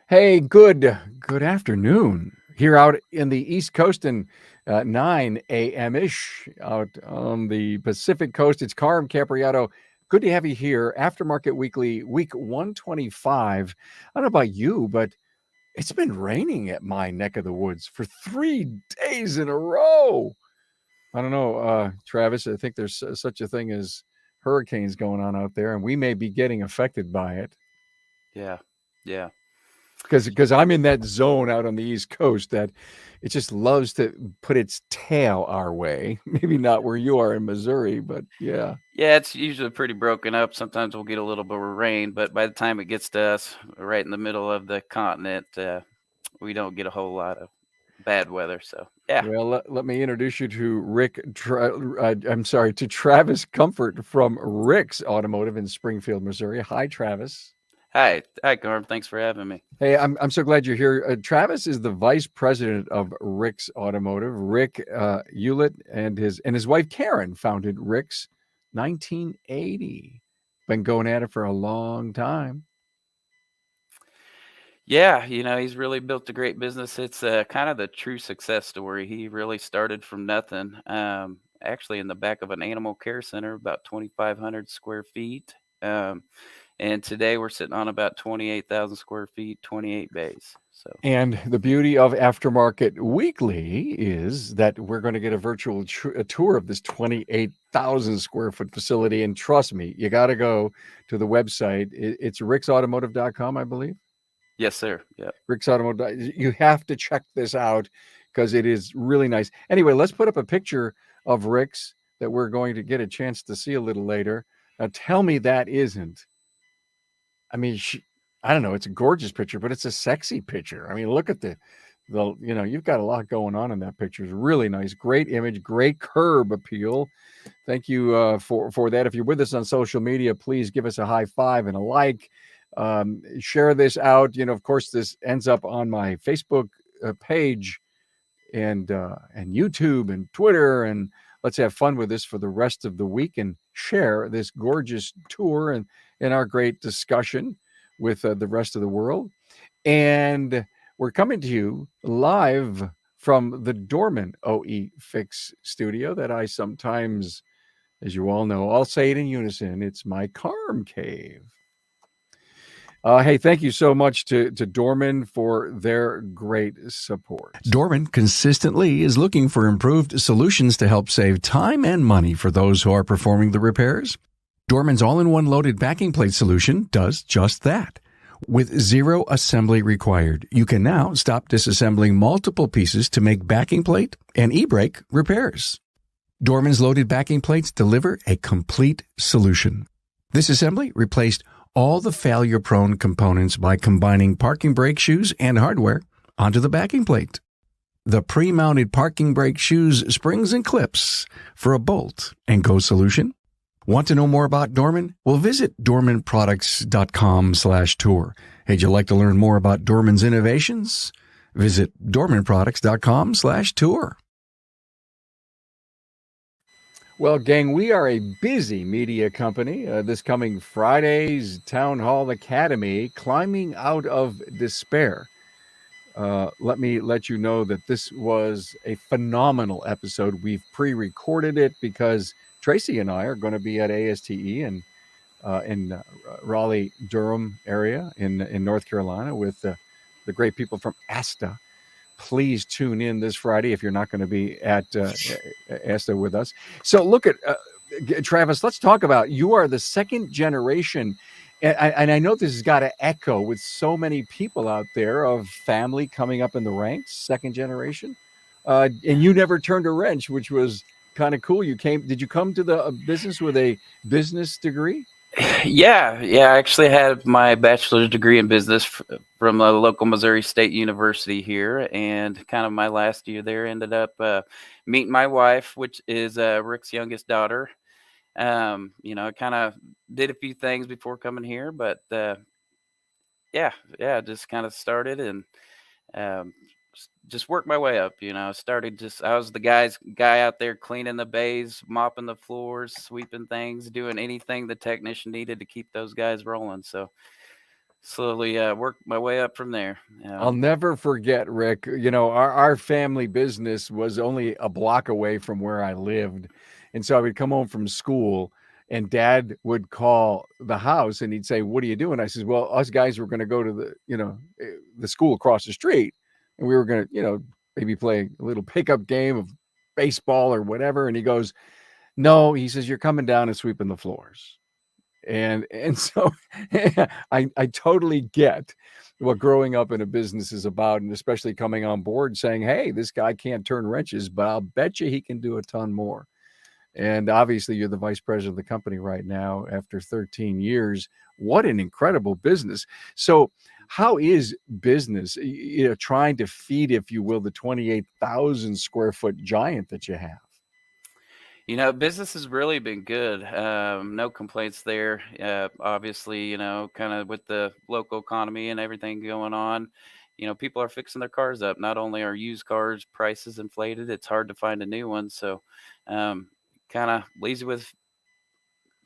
Hey, good afternoon. Here out in the East Coast and 9 a.m. ish out on the Pacific Coast. It's Carm Capriato. Good to have you here. Aftermarket Weekly, week 125. I don't know about you, but it's been raining at my neck of the woods for 3 days in a row. I don't know, Travis. I think there's such a thing as hurricanes going on out there, and we may be getting affected by it. Yeah. Yeah. Because I'm in that zone out on the East Coast that it just loves to put its tail our way. Maybe not where you are in Missouri, but yeah. Yeah, it's usually pretty broken up. Sometimes we'll get a little bit of rain, but by the time it gets to us, right in the middle of the continent, we don't get a whole lot of bad weather. So, yeah. Well, let me introduce you to I'm sorry, to Travis Comfort from Rick's Automotive in Springfield, Missouri. Hi, Travis. Hi. Hi, Carm. Thanks for having me. Hey, I'm so glad you're here. Travis is the vice president of Rick's Automotive. Rick Hewlett and his wife Karen founded Rick's 1980. Been going at it for a long time. Yeah, he's really built a great business. It's kind of the true success story. He really started from nothing, actually in the back of an animal care center, about 2,500 square feet. And today we're sitting on about 28,000 square feet, 28 bays. So, And the beauty of Aftermarket Weekly is that we're going to get a virtual a tour of this 28,000 square foot facility. And trust me, you got to go to the website. It's ricksautomotive.com, I believe. yes, sir. Yeah. Rick's Automotive. You have to check this out because it is really nice. Anyway, let's put up a picture of Rick's that we're going to get a chance to see a little later. Now, tell me that isn't. I mean, I don't know. It's a gorgeous picture, but it's a sexy picture. I mean, look at you've got a lot going on in that picture. It's really nice. Great image, great curb appeal. Thank you for that. If you're with us on social media, please give us a high five and a like. Share this out. Of course, this ends up on my Facebook page and YouTube and Twitter, and let's have fun with this for the rest of the week and share this gorgeous tour and our great discussion with the rest of the world. And we're coming to you live from the Dorman OE Fix studio that I sometimes, as you all know, I'll say it in unison. It's my Carm Cave. Hey, thank you so much to Dorman for their great support. Dorman consistently is looking for improved solutions to help save time and money for those who are performing the repairs. Dorman's all-in-one loaded backing plate solution does just that. With zero assembly required, you can now stop disassembling multiple pieces to make backing plate and e-brake repairs. Dorman's loaded backing plates deliver a complete solution. This assembly replaced all the failure-prone components by combining parking brake shoes and hardware onto the backing plate. The pre-mounted parking brake shoes, springs, and clips for a bolt and go solution. Want to know more about Dorman? Well, visit dormanproducts.com/tour. Hey, would you like to learn more about Dorman's innovations? Visit dormanproducts.com/tour. Well, gang, we are a busy media company. This coming Friday's Town Hall Academy, Climbing Out of Despair. Let me let you know that this was a phenomenal episode. We've pre-recorded it because Tracy and I are going to be at ASTE in Raleigh, Durham area in North Carolina with the great people from ASTA. Please tune in this Friday if you're not going to be at ASTA with us. So look at Travis. Let's talk about you are the second generation. And I know this has got to echo with so many people out there of family coming up in the ranks, second generation. And you never turned a wrench, which was kind of cool. Did you come to the business with a business degree? Yeah. I actually had my bachelor's degree in business from a local Missouri State University here. And kind of my last year there ended up meeting my wife, which is Rick's youngest daughter. I kind of did a few things before coming here, but just kind of started and um, just worked my way up. I was the guy out there cleaning the bays, mopping the floors, sweeping things, doing anything the technician needed to keep those guys rolling. So slowly work my way up from there. I'll never forget, Rick. You know, our family business was only a block away from where I lived. And so I would come home from school and dad would call the house and he'd say, "What are you doing?" I says, "Well, us guys were going to go to the school across the street and we were going to, maybe play a little pickup game of baseball or whatever." And he goes, "No," he says, "you're coming down and sweeping the floors." And so I totally get what growing up in a business is about, and especially coming on board saying, "Hey, this guy can't turn wrenches, but I'll bet you he can do a ton more." And obviously, you're the vice president of the company right now after 13 years. What an incredible business! So, how is business, trying to feed, if you will, the 28,000 square foot giant that you have? Business has really been good. No complaints there. Obviously, kind of with the local economy and everything going on, people are fixing their cars up. Not only are used cars prices inflated, it's hard to find a new one. So, um, kind of lazy with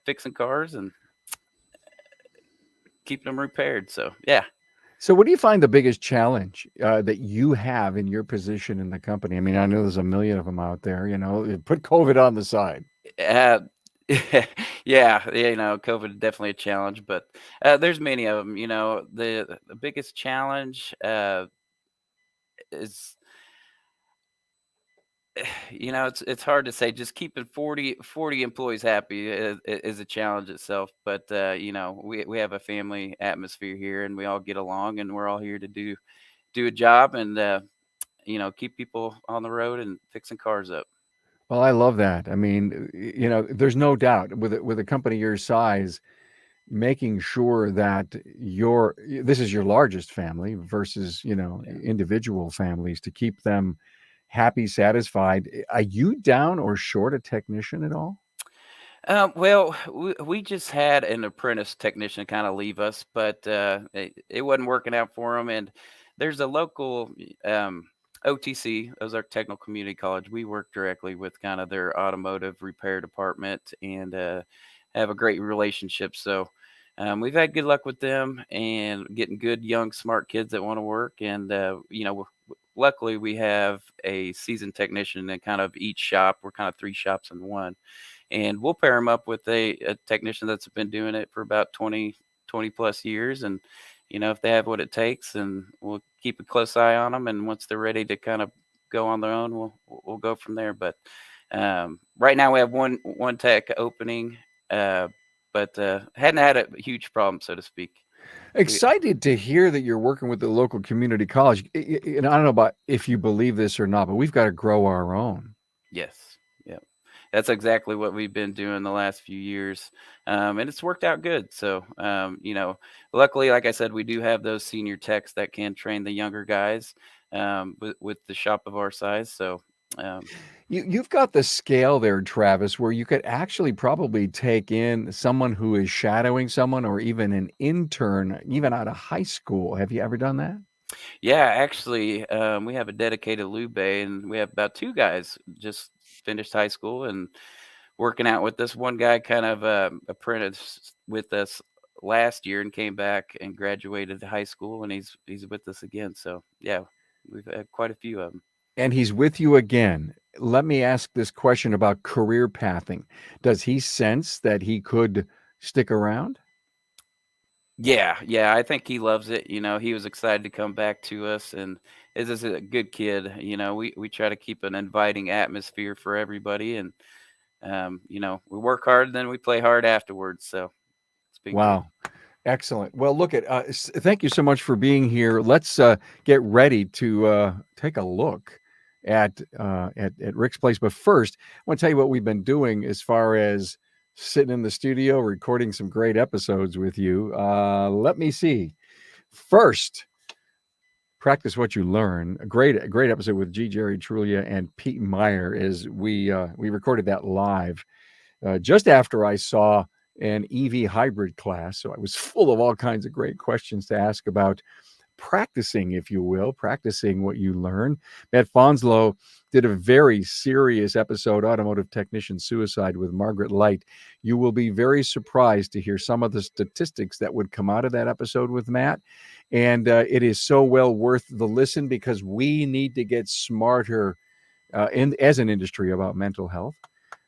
fixing cars and keeping them repaired. So, yeah. So, what do you find the biggest challenge that you have in your position in the company? I mean, I know there's a million of them out there. Put COVID on the side. Uh, yeah, COVID definitely a challenge, but there's many of them. The biggest challenge is it's hard to say. Just keeping 40 employees happy is a challenge itself. But we have a family atmosphere here, and we all get along, and we're all here to do a job and keep people on the road and fixing cars up. Well, I love that. I mean, there's no doubt with a company your size, making sure that this is your largest family versus Yeah. individual families, to keep them happy, satisfied. Are you down or short a technician at all? Well, we just had an apprentice technician kind of leave us, but it wasn't working out for him. And there's a local OTC, Ozark Technical Community College. We work directly with kind of their automotive repair department and have a great relationship. So we've had good luck with them and getting good, young, smart kids that want to work. And, luckily we have a seasoned technician in kind of each shop. We're kind of three shops in one, and we'll pair them up with a technician that's been doing it for about 20 plus years. And, if they have what it takes, and we'll keep a close eye on them. And once they're ready to kind of go on their own, we'll go from there. But right now we have one tech opening, but hadn't had a huge problem, so to speak. Excited to hear that you're working with the local community college. And I don't know about if you believe this or not, but we've got to grow our own. Yes. Yeah. That's exactly what we've been doing the last few years. And it's worked out good. So, luckily, like I said, we do have those senior techs that can train the younger guys with the shop of our size. So, You've got the scale there, Travis, where you could actually probably take in someone who is shadowing someone, or even an intern, even out of high school. Have you ever done that? yeah, actually, we have a dedicated lube bay, and we have about two guys just finished high school and working out with this. One guy kind of apprenticed with us last year and came back and graduated high school, and he's with us again. So yeah, we've had quite a few of them. And he's with you again. Let me ask this question about career pathing. Does he sense that he could stick around? Yeah, I think he loves it. He was excited to come back to us, and is a good kid. We try to keep an inviting atmosphere for everybody, and we work hard, then we play hard afterwards. So it's been good. Wow. Excellent. Well, look at thank you so much for being here. Let's get ready to take a look at Rick's place. But first, I want to tell you what we've been doing as far as sitting in the studio recording some great episodes with you. Let me see. First, practice what you learn. A great episode with G. Jerry Trulia and Pete Meyer. Is we recorded that live just after I saw an EV hybrid class. So I was full of all kinds of great questions to ask about practicing, if you will, practicing what you learn. Matt Fonslow did a very serious episode, Automotive Technician Suicide, with Margaret Light. You will be very surprised to hear some of the statistics that would come out of that episode with Matt. And it is so well worth the listen, because we need to get smarter as an industry about mental health.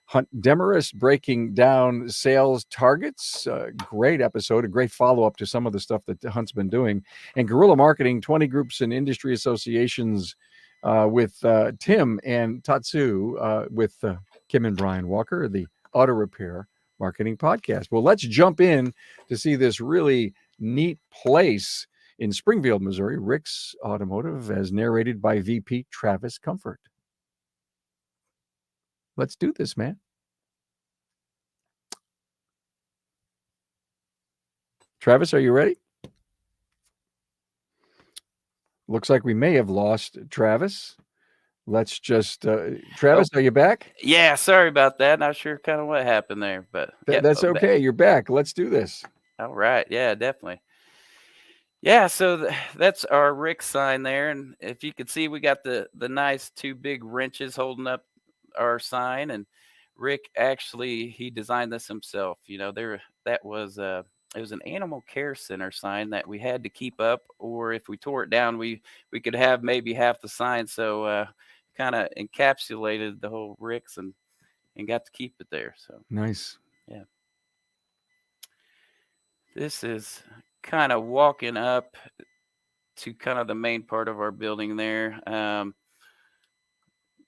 Hunt Demarest breaking down sales targets. Great episode, a great follow-up to some of the stuff that Hunt's been doing. And Guerrilla Marketing, 20 groups and industry associations with Tim and Tatsu with Kim and Brian Walker, the Auto Repair Marketing Podcast. Well, let's jump in to see this really neat place in Springfield, Missouri, Rick's Automotive, as narrated by VP Travis Comfort. Let's do this, man. Travis, are you ready? Looks like we may have lost Travis. Let's just, Travis, are you back? Yeah, sorry about that. Not sure kind of what happened there, but That's I'm okay. back. You're back. Let's do this. All right. Yeah, definitely. Yeah, so that's our Rick sign there, and if you can see, we got the nice two big wrenches holding up our sign. And Rick actually he designed this himself. That was it was an animal care center sign that we had to keep up, or if we tore it down, we could have maybe half the sign. So kind of encapsulated the whole Rick's and got to keep it there. So nice. Yeah, this is kind of walking up to kind of the main part of our building there.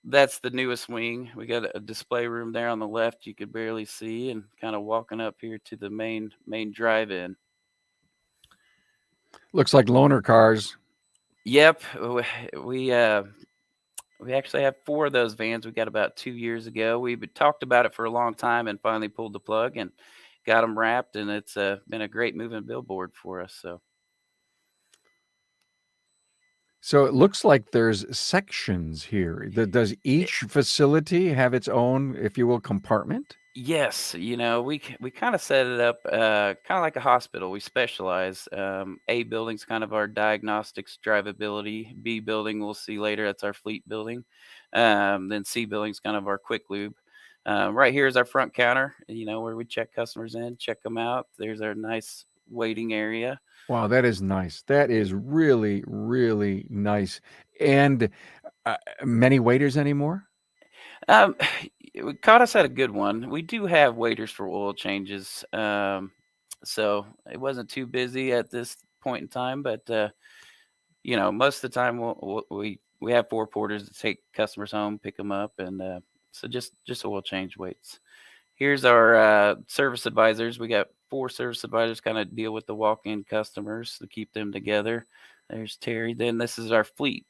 That's the newest wing. We got a display room there on the left you could barely see, and kind of walking up here to the main drive-in. Looks like loaner cars. Yep, we actually have 4 of those vans. We got about 2 years ago. We've talked about it for a long time and finally pulled the plug and got them wrapped, and it's been a great moving billboard for us. So it looks like there's sections here. Does each facility have its own, if you will, compartment? Yes, we kind of set it up kind of like a hospital. We specialize. A building's kind of our diagnostics, drivability. B building we'll see later. That's our fleet building. Then C building's kind of our quick lube. Right here is our front counter. Where we check customers in, check them out. There's our nice waiting area. Wow, that is nice. That is really, really nice. And many waiters anymore? It caught us at a good one. We do have waiters for oil changes, so it wasn't too busy at this point in time. But most of the time we have 4 porters to take customers home, pick them up, and so just oil change waits. Here's our service advisors. We got 4 service advisors, kind of deal with the walk-in customers to keep them together. There's Terry. Then this is our fleet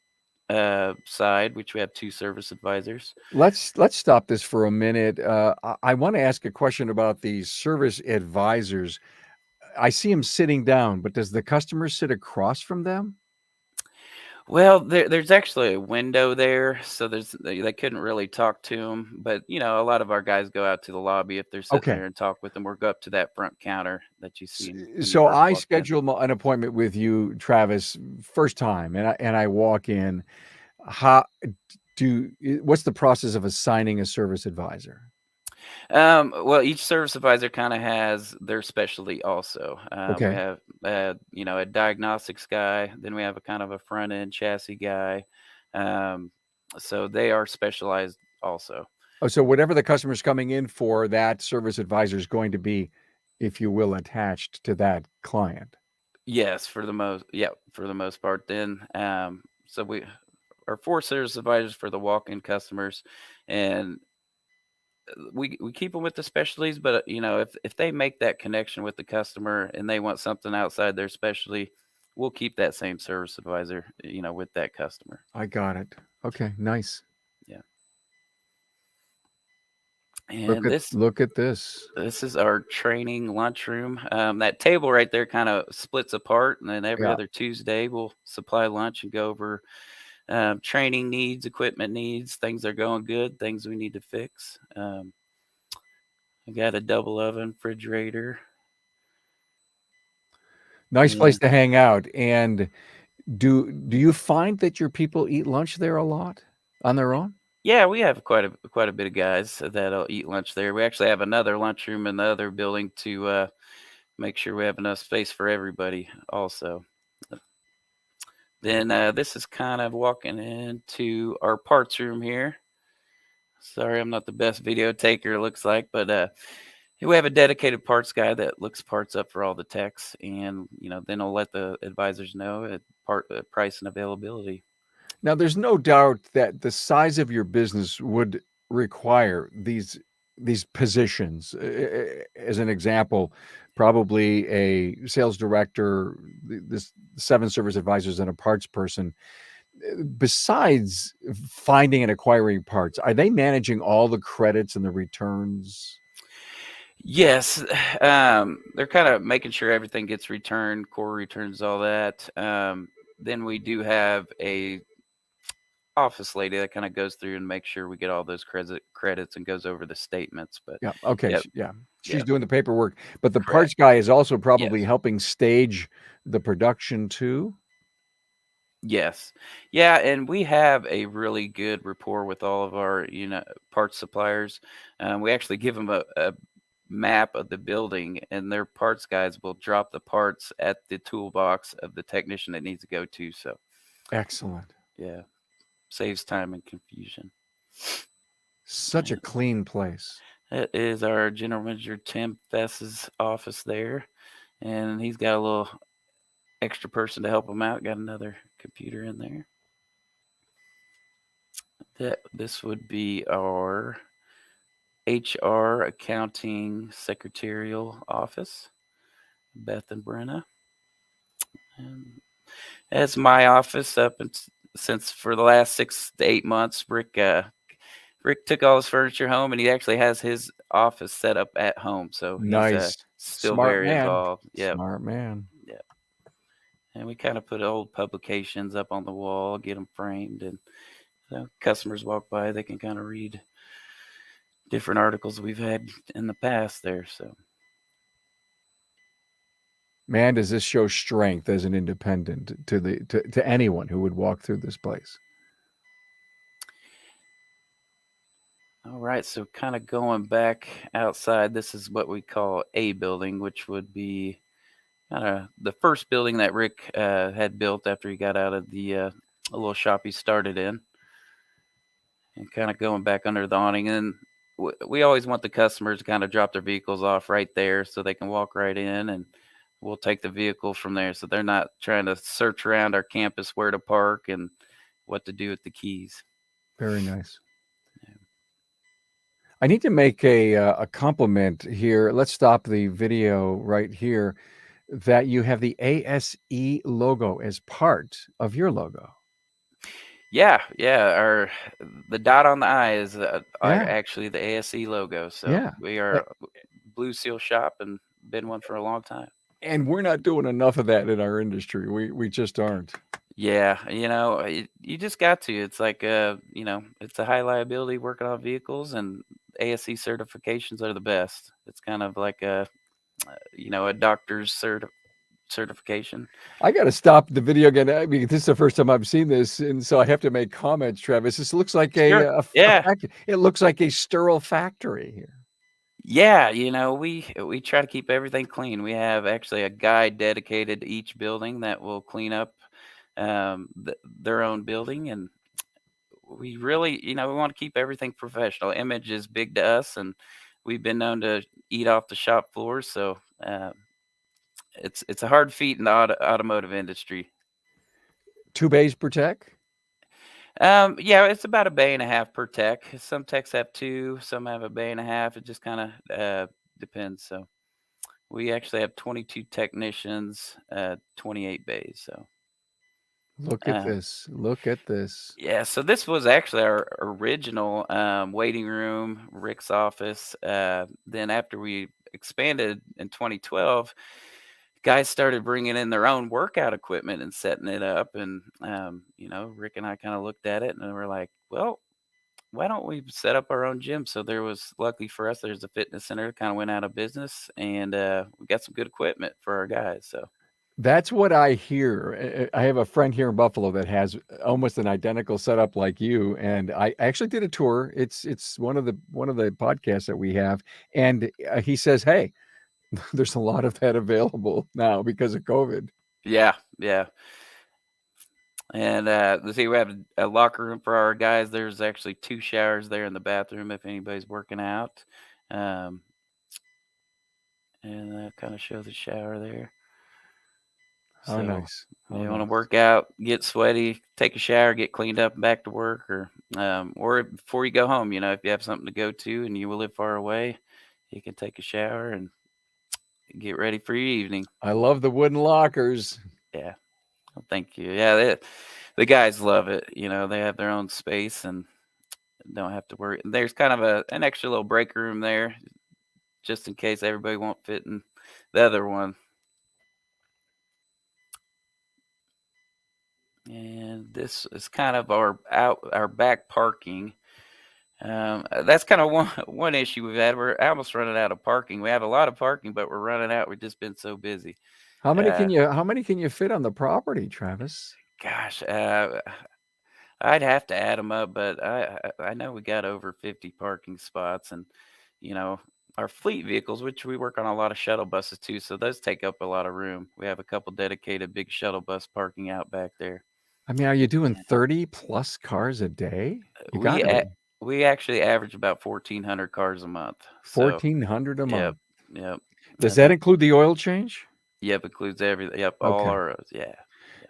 side, which we have 2 service advisors. Let's stop this for a minute. I want to ask a question about these service advisors. I see them sitting down, but does the customer sit across from them? Well, there's actually a window there, so they couldn't really talk to them. But a lot of our guys go out to the lobby if they're sitting there and talk with them, or go up to that front counter that you see. So I schedule an appointment with you, Travis, first time, and I walk in. What's the process of assigning a service advisor? Well, each service advisor kind of has their specialty also. Okay. We have, a diagnostics guy. Then we have a kind of a front end chassis guy. So they are specialized also. Oh, so whatever the customer's coming in for, that service advisor is going to be, if you will, attached to that client. Yes, for the most part. Then, so we are 4 service advisors for the walk-in customers, and we keep them with the specialties. But if they make that connection with the customer and they want something outside their specialty, we'll keep that same service advisor with that customer. I got it. Okay, nice. Yeah. And look at this. This is our training lunchroom. That table right there kind of splits apart, and then every other Tuesday we'll supply lunch and go over training needs, equipment needs, things that are going good, things we need to fix. I got a double oven refrigerator. Nice place to hang out. And do you find that your people eat lunch there a lot on their own? Yeah, we have quite a bit of guys that'll eat lunch there. We actually have another lunchroom in the other building to make sure we have enough space for everybody also. Then this is kind of walking into our parts room here. Sorry, I'm not the best video taker, it looks like, but we have a dedicated parts guy that looks parts up for all the techs, and then he'll let the advisors know at price and availability. Now, there's no doubt that the size of your business would require these positions. As an example, probably a sales director, this 7 service advisors, and a parts person. Besides finding and acquiring parts, are they managing all the credits and the returns? Yes, they're kind of making sure everything gets returned, core returns, all that. Then we do have a office lady that kind of goes through and makes sure we get all those credits and goes over the statements. But Yeah. Okay. yep, Yeah. She's yeah, doing the paperwork, but the correct. parts guy is also probably Yes. helping stage the production too. Yes. Yeah, and we have a really good rapport with all of our, parts suppliers. We actually give them a map of the building, and their parts guys will drop the parts at the toolbox of the technician that needs to go to. So, Excellent. yeah, saves time and confusion. Such a Yeah. clean place. That is our general manager, Tim Fess's office there, and he's got a little extra person to help him out. Got another computer in there. This would be our HR, accounting, secretarial office, Beth and Brenna. And that's my office up and since for the last 6 to 8 months. Rick took all his furniture home, and he actually has his office set up at home, so he's Nice. still Smart very man. involved. Yep. Smart man. Yeah. And we kind of put old publications up on the wall, get them framed, and so customers walk by, they can kind of read different articles we've had in the past there. So, Man, does this show strength as an independent to anyone who would walk through this place. all right. So, kind of going back outside, this is what we call A building, which would be kind of the first building that Rick had built after he got out of the little shop he started in, and kind of going back under the awning. And we always want the customers to kind of drop their vehicles off right there so they can walk right in, and we'll take the vehicle from there so they're not trying to search around our campus where to park and what to do with the keys. Very nice. I need to make a compliment here. Let's stop the video right here. That you have the ASE logo as part of your logo. Yeah, the dot on the I is Yeah. actually the ASE logo. So Yeah. we are a Blue Seal shop and been one for a long time. And we're not doing enough of that in our industry. We just aren't. Yeah, you just got to. It's like it's a high liability working on vehicles, and ASE certifications are the best. It's kind of like a doctor's certification. I got to stop the video again. I mean, this is the first time I've seen this, and so I have to make comments, Travis. This looks like Sure. a Yeah. factory. It looks like a sterile factory here. Yeah, we try to keep everything clean. We have actually a guy dedicated to each building that will clean up their own building, and we really, we want to keep everything professional. Image is big to us, and we've been known to eat off the shop floor, so it's a hard feat in the automotive industry. 2 bays per tech? Yeah, it's about a bay and a half per tech. Some techs have 2, some have a bay and a half. It just kind of depends. So we actually have 22 technicians, 28 bays. So Look at this. Look at this. yeah, so this was actually our original waiting room, Rick's office. Then after we expanded in 2012, guys started bringing in their own workout equipment and setting it up. And, Rick and I kind of looked at it and we're like, well, why don't we set up our own gym? So luckily for us, there's a fitness center that kind of went out of business, and we got some good equipment for our guys. So That's what I hear. I have a friend here in Buffalo that has almost an identical setup like you, and I actually did a tour. It's one of the podcasts that we have, and he says, "Hey, there's a lot of that available now because of COVID." Yeah, yeah. And let's see, we have a locker room for our guys. There's actually 2 showers there in the bathroom if anybody's working out. Um, and kind of show the shower there. How So nice! How you want to nice! work out, get sweaty, take a shower, get cleaned up, and back to work, or before you go home, if you have something to go to and you will live far away, you can take a shower and get ready for your evening. I love the wooden lockers. Yeah, well, thank you. Yeah, the guys love it. They have their own space and don't have to worry. There's kind of an extra little break room there, just in case everybody won't fit in the other one. And this is kind of our back parking. That's kind of one issue we've had. We're almost running out of parking. We have a lot of parking, but we're running out. We've just been so busy. How many Uh, can you fit on the property, Travis? Gosh, I'd have to add them up, but I know we got over 50 parking spots, and you know our fleet vehicles, which we work on a lot of shuttle buses too, so those take up a lot of room. We have a couple dedicated big shuttle bus parking out back there. I mean, are you doing 30 plus cars a day? You got We to a- be we actually average about 1,400 cars a month. So 1,400 a yep, month. yep, Does and that include the oil change? yep includes everything. Yep, all Okay. our yeah.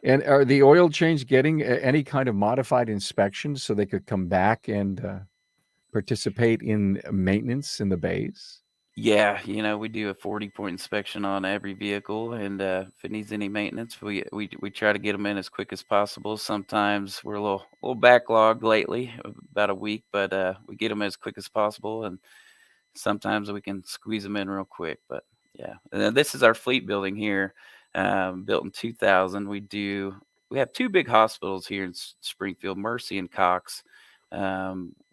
And are the oil change getting any kind of modified inspections so they could come back and participate in maintenance in the bays? Yeah, we do a 40-point inspection on every vehicle, and if it needs any maintenance, we try to get them in as quick as possible. Sometimes we're a little backlogged lately, about a week, but we get them as quick as possible, and sometimes we can squeeze them in real quick. But yeah, and then this is our fleet building here, built in 2000. We have 2 big hospitals here in Springfield, Mercy and Cox.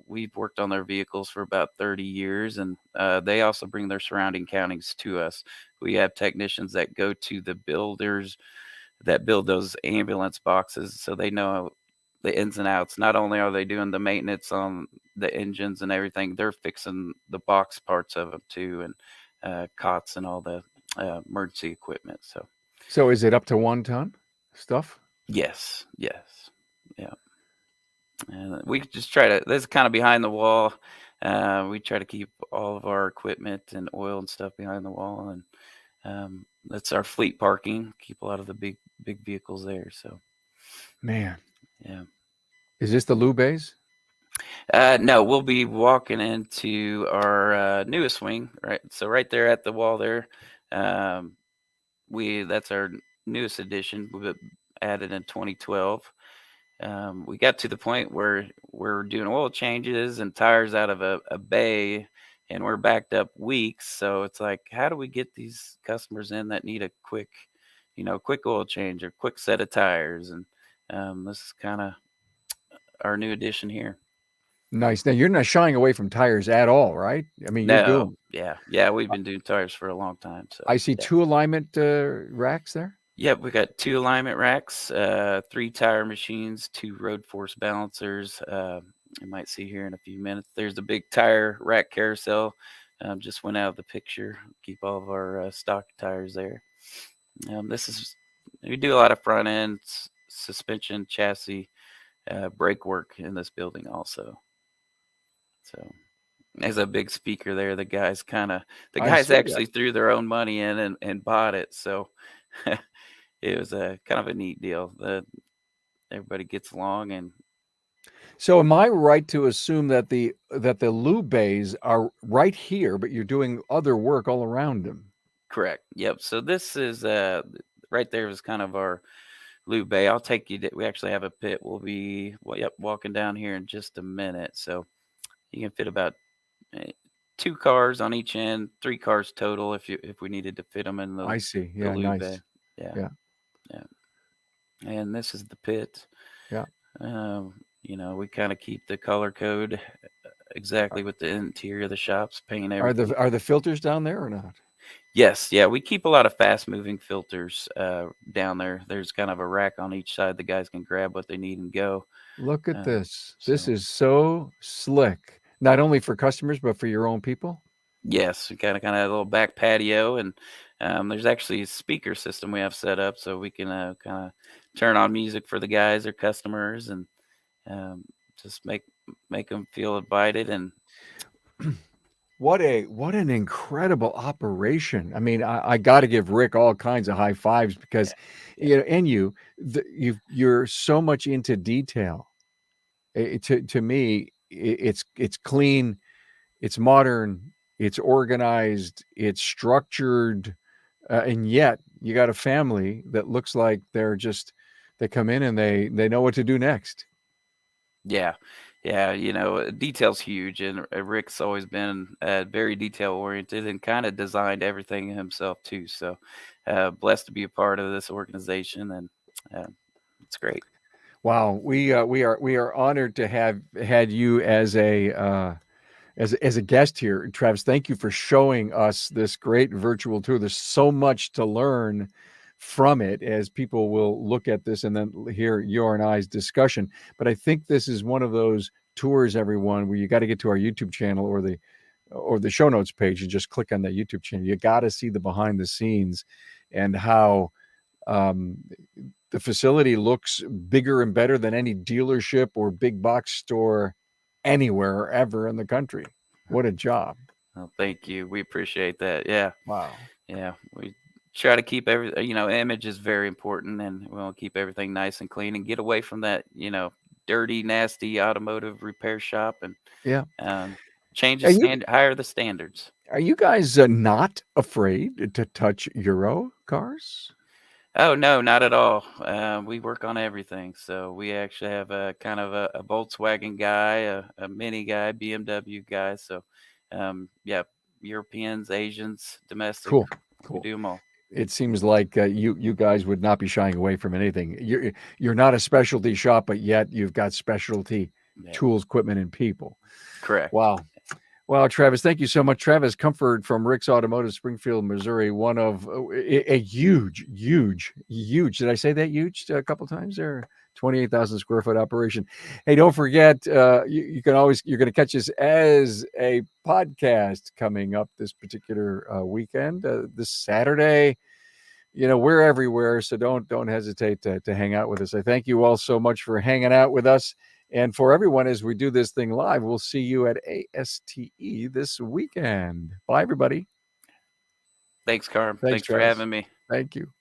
We've worked on their vehicles for about 30 years, and they also bring their surrounding counties to us. We have technicians that go to the builders that build those ambulance boxes, so they know the ins and outs. Not only are they doing the maintenance on the engines and everything, they're fixing the box parts of them too, and cots and all the emergency equipment. So is it up to 1 ton stuff? Yes, yeah. And we just try to. This is kind of behind the wall. We try to keep all of our equipment and oil and stuff behind the wall, and that's our fleet parking. Keep a lot of the big vehicles there. So Man, yeah. is this the lube bays? No, we'll be walking into our newest wing, right? So right there at the wall there, that's our newest addition. We added in 2012. We got to the point where we're doing oil changes and tires out of a bay, and we're backed up weeks. So it's like, how do we get these customers in that need a quick oil change or quick set of tires? And this is kind of our new addition here. Nice. Now you're not shying away from tires at all, right? I mean, you're No, doing. yeah, we've been doing tires for a long time. So I see yeah. 2 alignment racks there. Yep, we got 2 alignment racks, 3 tire machines, 2 road force balancers. You might see here in a few minutes. There's a big tire rack carousel. Just went out of the picture. Keep all of our stock tires there. We do a lot of front end suspension, chassis, brake work in this building also. So there's a big speaker there. The guys I see actually that. threw their own money in and bought it. So it was a kind of a neat deal that everybody gets along. And So am I right to assume that the lube bays are right here, but you're doing other work all around them? correct. Yep. So this is right there is kind of our lube bay. I'll take you. We actually have a pit. We'll be walking down here in just a minute. So you can fit about 2 cars on each end, 3 cars total if we needed to fit them in I the see. the Yeah, lube bay. nice. Yeah, Yeah, yeah. And this is the pit. yeah. We kind of keep the color code exactly with the interior of the shops, paint Are everything. the filters down there or not? Yes, yeah, we keep a lot of fast-moving filters down there. There's kind of a rack on each side. The guys can grab what they need and go. Look at Um, this. This so is so slick, not only for customers, but for your own people. yes, we kind of a little back patio, and there's actually a speaker system we have set up so we can kind of turn on music for the guys or customers, and um, just make them feel invited. And What an incredible operation. I mean, I got to give Rick all kinds of high fives because, yeah, yeah, and you're so much into detail. To me, it's clean, it's modern, it's organized, it's structured, and yet you got a family that looks like they come in and they know what to do next. yeah, yeah. Detail's huge, and Rick's always been very detail oriented and kind of designed everything himself too. So blessed to be a part of this organization, and uh, it's great. Wow, we are honored to have had you as a guest here, Travis. Thank you for showing us this great virtual tour. There's so much to learn from it as people will look at this and then hear your and I's discussion. But I think this is one of those tours, everyone, where you got to get to our YouTube channel or the show notes page and just click on that YouTube channel. You got to see the behind the scenes and how um, the facility looks bigger and better than any dealership or big box store anywhere or ever in the country. What a job. Well, thank you. We appreciate that. Yeah, Wow. yeah. We try to keep image is very important, and we want to keep everything nice and clean and get away from that, dirty, nasty automotive repair shop, and Yeah. um, change the Are you higher the standards. are you guys not afraid to touch Euro cars? Oh no, not at all. We work on everything. So we actually have a kind of a Volkswagen guy, a Mini guy, BMW guy. So yeah, Europeans, Asians, domestic, Cool. we Cool. do them all. It seems like you guys would not be shying away from anything. You're not a specialty shop, but yet you've got specialty Yeah, tools, equipment, and people. correct. Wow. Well, Travis, thank you so much. Travis Comfort from Rick's Automotive, Springfield, Missouri, one of a huge, huge, huge. Did I say that huge a couple times there? 28,000 square foot operation. Hey, don't forget, you can always, you're going to catch us as a podcast coming up this particular weekend, this Saturday. We're everywhere, so don't hesitate to hang out with us. I thank you all so much for hanging out with us. And for everyone, as we do this thing live, we'll see you at ASTE this weekend. Bye, everybody. Thanks, Carm. Thanks, Thanks for Travis. having me. Thank you.